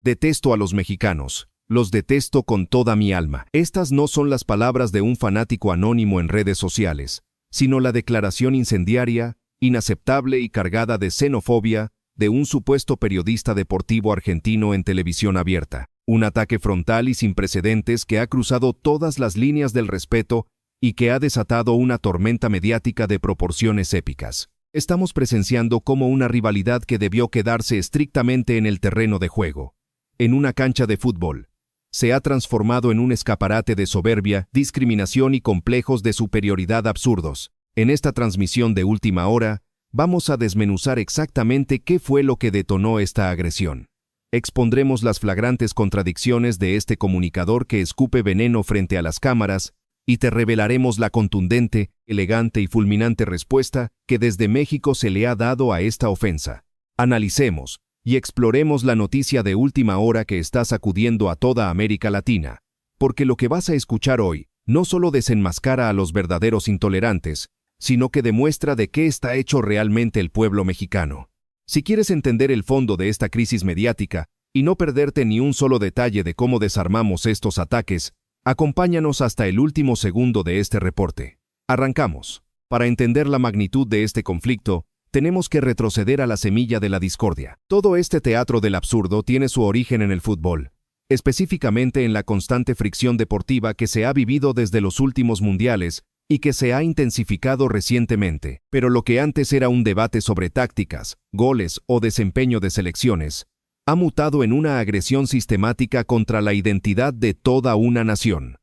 Detesto a los mexicanos. Los detesto con toda mi alma. Estas no son las palabras de un fanático anónimo en redes sociales, sino la declaración incendiaria, inaceptable y cargada de xenofobia de un supuesto periodista deportivo argentino en televisión abierta. Un ataque frontal y sin precedentes que ha cruzado todas las líneas del respeto y que ha desatado una tormenta mediática de proporciones épicas. Estamos presenciando cómo una rivalidad que debió quedarse estrictamente en el terreno de juego, en una cancha de fútbol, se ha transformado en un escaparate de soberbia, discriminación y complejos de superioridad absurdos. En esta transmisión de última hora, vamos a desmenuzar exactamente qué fue lo que detonó esta agresión. Expondremos las flagrantes contradicciones de este comunicador que escupe veneno frente a las cámaras y te revelaremos la contundente, elegante y fulminante respuesta que desde México se le ha dado a esta ofensa. Analicemos y exploremos la noticia de última hora que está sacudiendo a toda América Latina, porque lo que vas a escuchar hoy no solo desenmascara a los verdaderos intolerantes, sino que demuestra de qué está hecho realmente el pueblo mexicano. Si quieres entender el fondo de esta crisis mediática y no perderte ni un solo detalle de cómo desarmamos estos ataques, acompáñanos hasta el último segundo de este reporte. Arrancamos. Para entender la magnitud de este conflicto, tenemos que retroceder a la semilla de la discordia. Todo este teatro del absurdo tiene su origen en el fútbol, específicamente en la constante fricción deportiva que se ha vivido desde los últimos mundiales y que se ha intensificado recientemente. Pero lo que antes era un debate sobre tácticas, goles o desempeño de selecciones, ha mutado en una agresión sistemática contra la identidad de toda una nación.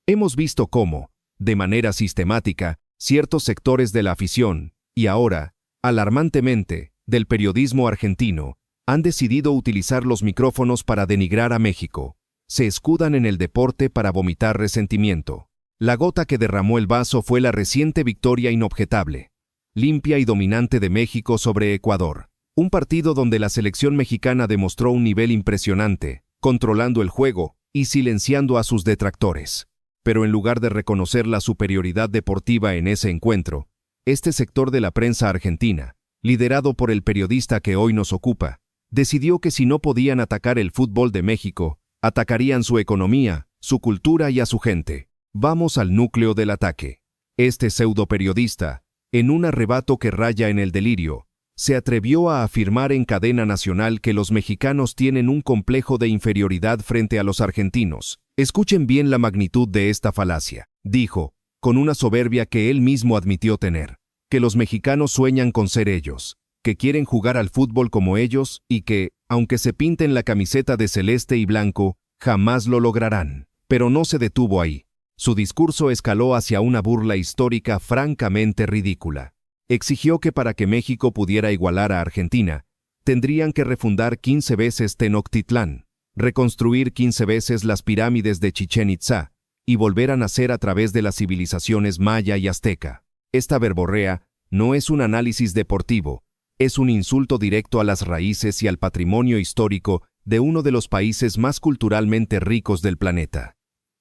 Hemos visto cómo, de manera sistemática, ciertos sectores de la afición, y ahora, alarmantemente, del periodismo argentino, han decidido utilizar los micrófonos para denigrar a México. Se escudan en el deporte para vomitar resentimiento. La gota que derramó el vaso fue la reciente victoria inobjetable, limpia y dominante de México sobre Ecuador. Un partido donde la selección mexicana demostró un nivel impresionante, controlando el juego y silenciando a sus detractores. Pero en lugar de reconocer la superioridad deportiva en ese encuentro, este sector de la prensa argentina, liderado por el periodista que hoy nos ocupa, decidió que si no podían atacar el fútbol de México, atacarían su economía, su cultura y a su gente. Vamos al núcleo del ataque. Este pseudo periodista, en un arrebato que raya en el delirio, se atrevió a afirmar en cadena nacional que los mexicanos tienen un complejo de inferioridad frente a los argentinos. Escuchen bien la magnitud de esta falacia. Dijo, con una soberbia que él mismo admitió tener, que los mexicanos sueñan con ser ellos, que quieren jugar al fútbol como ellos y que, aunque se pinten la camiseta de celeste y blanco, jamás lo lograrán. Pero no se detuvo ahí. Su discurso escaló hacia una burla histórica francamente ridícula. Exigió que para que México pudiera igualar a Argentina, tendrían que refundar 15 veces Tenochtitlán, reconstruir 15 veces las pirámides de Chichén Itzá y volver a nacer a través de las civilizaciones maya y azteca. Esta verborrea no es un análisis deportivo, es un insulto directo a las raíces y al patrimonio histórico de uno de los países más culturalmente ricos del planeta.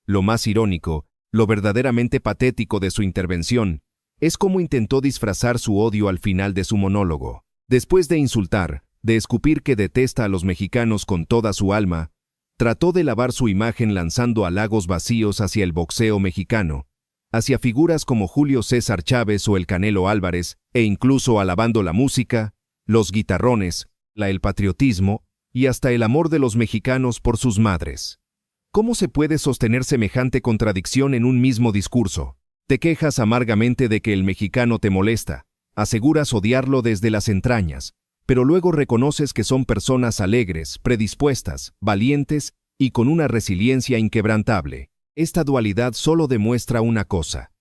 Lo más irónico, lo verdaderamente patético de su intervención, es cómo intentó disfrazar su odio al final de su monólogo. Después de insultar, de escupir que detesta a los mexicanos con toda su alma, trató de lavar su imagen lanzando halagos vacíos hacia el boxeo mexicano, hacia figuras como Julio César Chávez o el Canelo Álvarez, e incluso alabando la música, los guitarrones, el patriotismo y hasta el amor de los mexicanos por sus madres. ¿Cómo se puede sostener semejante contradicción en un mismo discurso? Te quejas amargamente de que el mexicano te molesta, aseguras odiarlo desde las entrañas, pero luego reconoces que son personas alegres, predispuestas, valientes y con una resiliencia inquebrantable. Esta dualidad solo demuestra una cosa: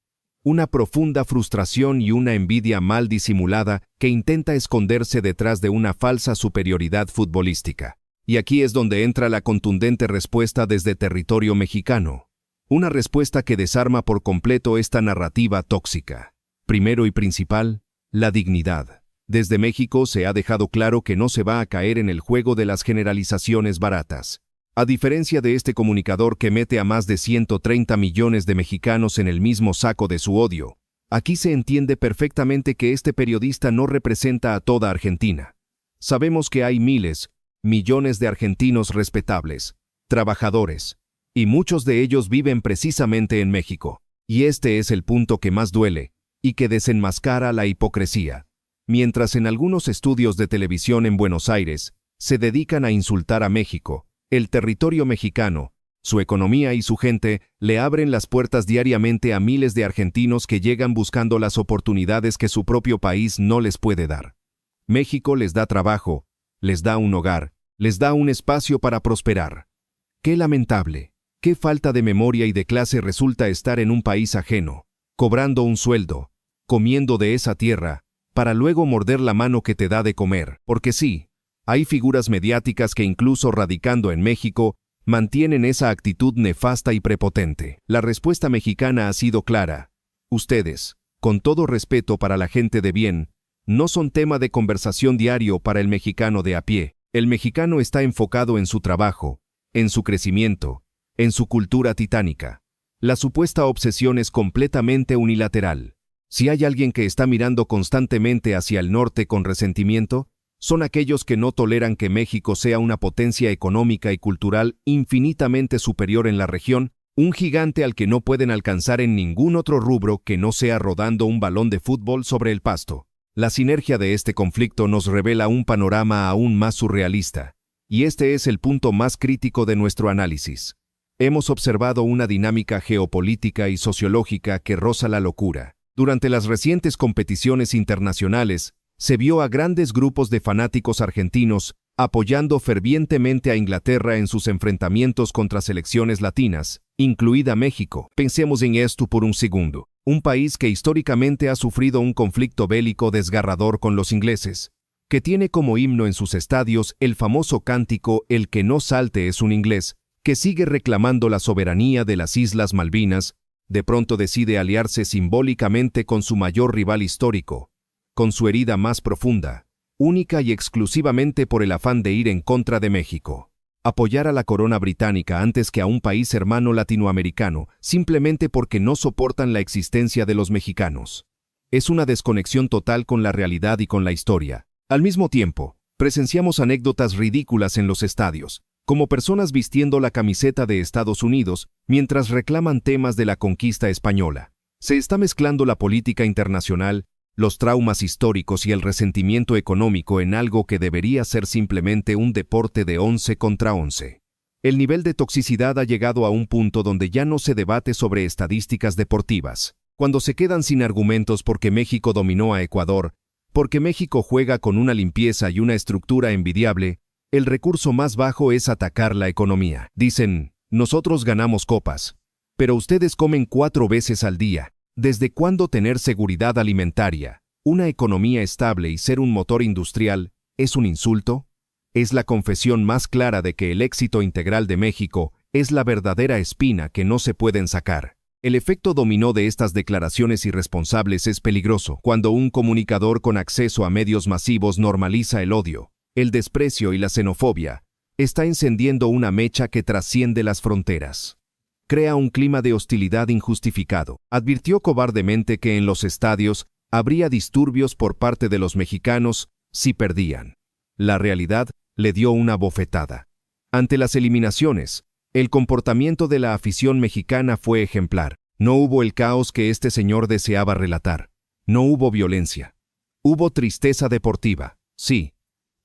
una profunda frustración y una envidia mal disimulada que intenta esconderse detrás de una falsa superioridad futbolística. Y aquí es donde entra la contundente respuesta desde territorio mexicano. Una respuesta que desarma por completo esta narrativa tóxica. Primero y principal, la dignidad. Desde México se ha dejado claro que no se va a caer en el juego de las generalizaciones baratas. A diferencia de este comunicador que mete a más de 130 millones de mexicanos en el mismo saco de su odio, aquí se entiende perfectamente que este periodista no representa a toda Argentina. Sabemos que hay miles, millones de argentinos respetables, trabajadores, y muchos de ellos viven precisamente en México. Y este es el punto que más duele, y que desenmascara la hipocresía. Mientras en algunos estudios de televisión en Buenos Aires se dedican a insultar a México, el territorio mexicano, su economía y su gente le abren las puertas diariamente a miles de argentinos que llegan buscando las oportunidades que su propio país no les puede dar. México les da trabajo, les da un hogar, les da un espacio para prosperar. Qué lamentable, qué falta de memoria y de clase resulta estar en un país ajeno, cobrando un sueldo, comiendo de esa tierra, para luego morder la mano que te da de comer. Porque sí, hay figuras mediáticas que incluso radicando en México, mantienen esa actitud nefasta y prepotente. La respuesta mexicana ha sido clara. Ustedes, con todo respeto para la gente de bien, no son tema de conversación diario para el mexicano de a pie. El mexicano está enfocado en su trabajo, en su crecimiento, en su cultura titánica. La supuesta obsesión es completamente unilateral. Si hay alguien que está mirando constantemente hacia el norte con resentimiento, son aquellos que no toleran que México sea una potencia económica y cultural infinitamente superior en la región, un gigante al que no pueden alcanzar en ningún otro rubro que no sea rodando un balón de fútbol sobre el pasto. La sinergia de este conflicto nos revela un panorama aún más surrealista, y este es el punto más crítico de nuestro análisis. Hemos observado una dinámica geopolítica y sociológica que roza la locura. Durante las recientes competiciones internacionales, se vio a grandes grupos de fanáticos argentinos apoyando fervientemente a Inglaterra en sus enfrentamientos contra selecciones latinas, incluida México. Pensemos en esto por un segundo. Un país que históricamente ha sufrido un conflicto bélico desgarrador con los ingleses, que tiene como himno en sus estadios el famoso cántico "El que no salte es un inglés", que sigue reclamando la soberanía de las Islas Malvinas, de pronto decide aliarse simbólicamente con su mayor rival histórico, con su herida más profunda, única y exclusivamente por el afán de ir en contra de México. Apoyar a la corona británica antes que a un país hermano latinoamericano, simplemente porque no soportan la existencia de los mexicanos. Es una desconexión total con la realidad y con la historia. Al mismo tiempo, presenciamos anécdotas ridículas en los estadios, como personas vistiendo la camiseta de Estados Unidos mientras reclaman temas de la conquista española. Se está mezclando la política internacional, los traumas históricos y el resentimiento económico en algo que debería ser simplemente un deporte de 11 contra 11. El nivel de toxicidad ha llegado a un punto donde ya no se debate sobre estadísticas deportivas. Cuando se quedan sin argumentos porque México dominó a Ecuador, porque México juega con una limpieza y una estructura envidiable, el recurso más bajo es atacar la economía. Dicen, nosotros ganamos copas, pero ustedes comen 4 veces al día. ¿Desde cuándo tener seguridad alimentaria, una economía estable y ser un motor industrial es un insulto? Es la confesión más clara de que el éxito integral de México es la verdadera espina que no se pueden sacar. El efecto dominó de estas declaraciones irresponsables es peligroso. Cuando un comunicador con acceso a medios masivos normaliza el odio, el desprecio y la xenofobia, está encendiendo una mecha que trasciende las fronteras. Crea un clima de hostilidad injustificado. Advirtió cobardemente que en los estadios habría disturbios por parte de los mexicanos si perdían. La realidad le dio una bofetada. Ante las eliminaciones, el comportamiento de la afición mexicana fue ejemplar. No hubo el caos que este señor deseaba relatar. No hubo violencia. Hubo tristeza deportiva, sí,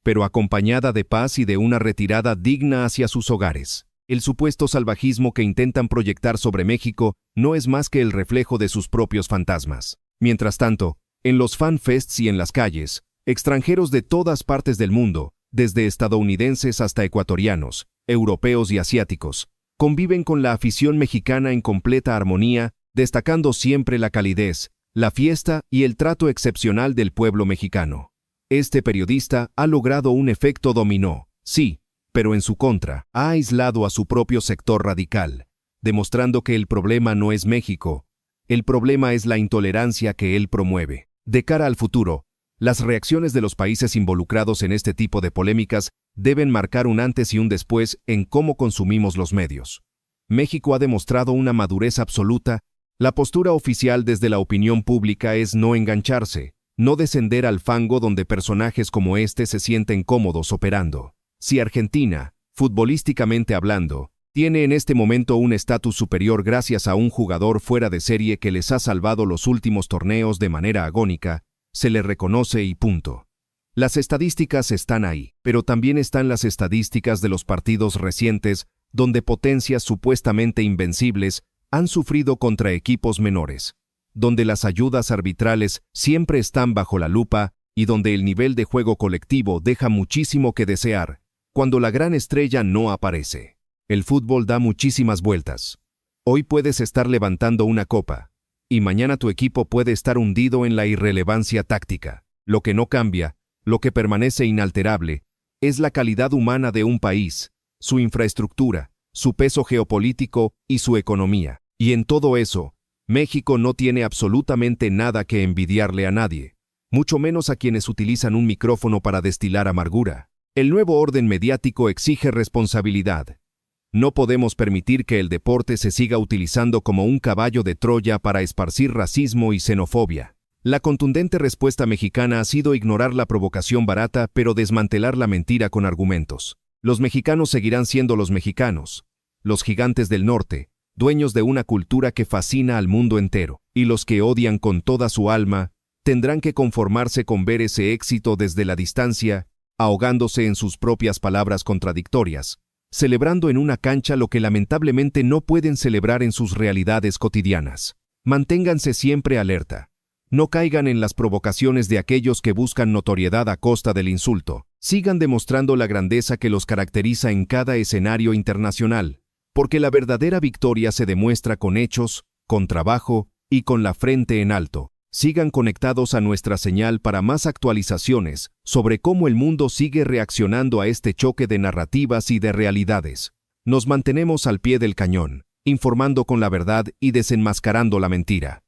pero acompañada de paz y de una retirada digna hacia sus hogares. El supuesto salvajismo que intentan proyectar sobre México no es más que el reflejo de sus propios fantasmas. Mientras tanto, en los fanfests y en las calles, extranjeros de todas partes del mundo, desde estadounidenses hasta ecuatorianos, europeos y asiáticos, conviven con la afición mexicana en completa armonía, destacando siempre la calidez, la fiesta y el trato excepcional del pueblo mexicano. Este periodista ha logrado un efecto dominó, sí, pero en su contra, ha aislado a su propio sector radical, demostrando que el problema no es México, el problema es la intolerancia que él promueve. De cara al futuro, las reacciones de los países involucrados en este tipo de polémicas deben marcar un antes y un después en cómo consumimos los medios. México ha demostrado una madurez absoluta. La postura oficial desde la opinión pública es no engancharse, no descender al fango donde personajes como este se sienten cómodos operando. Si Argentina, futbolísticamente hablando, tiene en este momento un estatus superior gracias a un jugador fuera de serie que les ha salvado los últimos torneos de manera agónica, se le reconoce y punto. Las estadísticas están ahí, pero también están las estadísticas de los partidos recientes donde potencias supuestamente invencibles han sufrido contra equipos menores, donde las ayudas arbitrales siempre están bajo la lupa y donde el nivel de juego colectivo deja muchísimo que desear, cuando la gran estrella no aparece. El fútbol da muchísimas vueltas. Hoy puedes estar levantando una copa, y mañana tu equipo puede estar hundido en la irrelevancia táctica. Lo que no cambia, lo que permanece inalterable, es la calidad humana de un país, su infraestructura, su peso geopolítico y su economía. Y en todo eso, México no tiene absolutamente nada que envidiarle a nadie, mucho menos a quienes utilizan un micrófono para destilar amargura. El nuevo orden mediático exige responsabilidad. No podemos permitir que el deporte se siga utilizando como un caballo de Troya para esparcir racismo y xenofobia. La contundente respuesta mexicana ha sido ignorar la provocación barata pero desmantelar la mentira con argumentos. Los mexicanos seguirán siendo los mexicanos, los gigantes del norte, dueños de una cultura que fascina al mundo entero, y los que odian con toda su alma, tendrán que conformarse con ver ese éxito desde la distancia, ahogándose en sus propias palabras contradictorias, celebrando en una cancha lo que lamentablemente no pueden celebrar en sus realidades cotidianas. Manténganse siempre alerta. No caigan en las provocaciones de aquellos que buscan notoriedad a costa del insulto. Sigan demostrando la grandeza que los caracteriza en cada escenario internacional, porque la verdadera victoria se demuestra con hechos, con trabajo y con la frente en alto. Sigan conectados a nuestra señal para más actualizaciones sobre cómo el mundo sigue reaccionando a este choque de narrativas y de realidades. Nos mantenemos al pie del cañón, informando con la verdad y desenmascarando la mentira.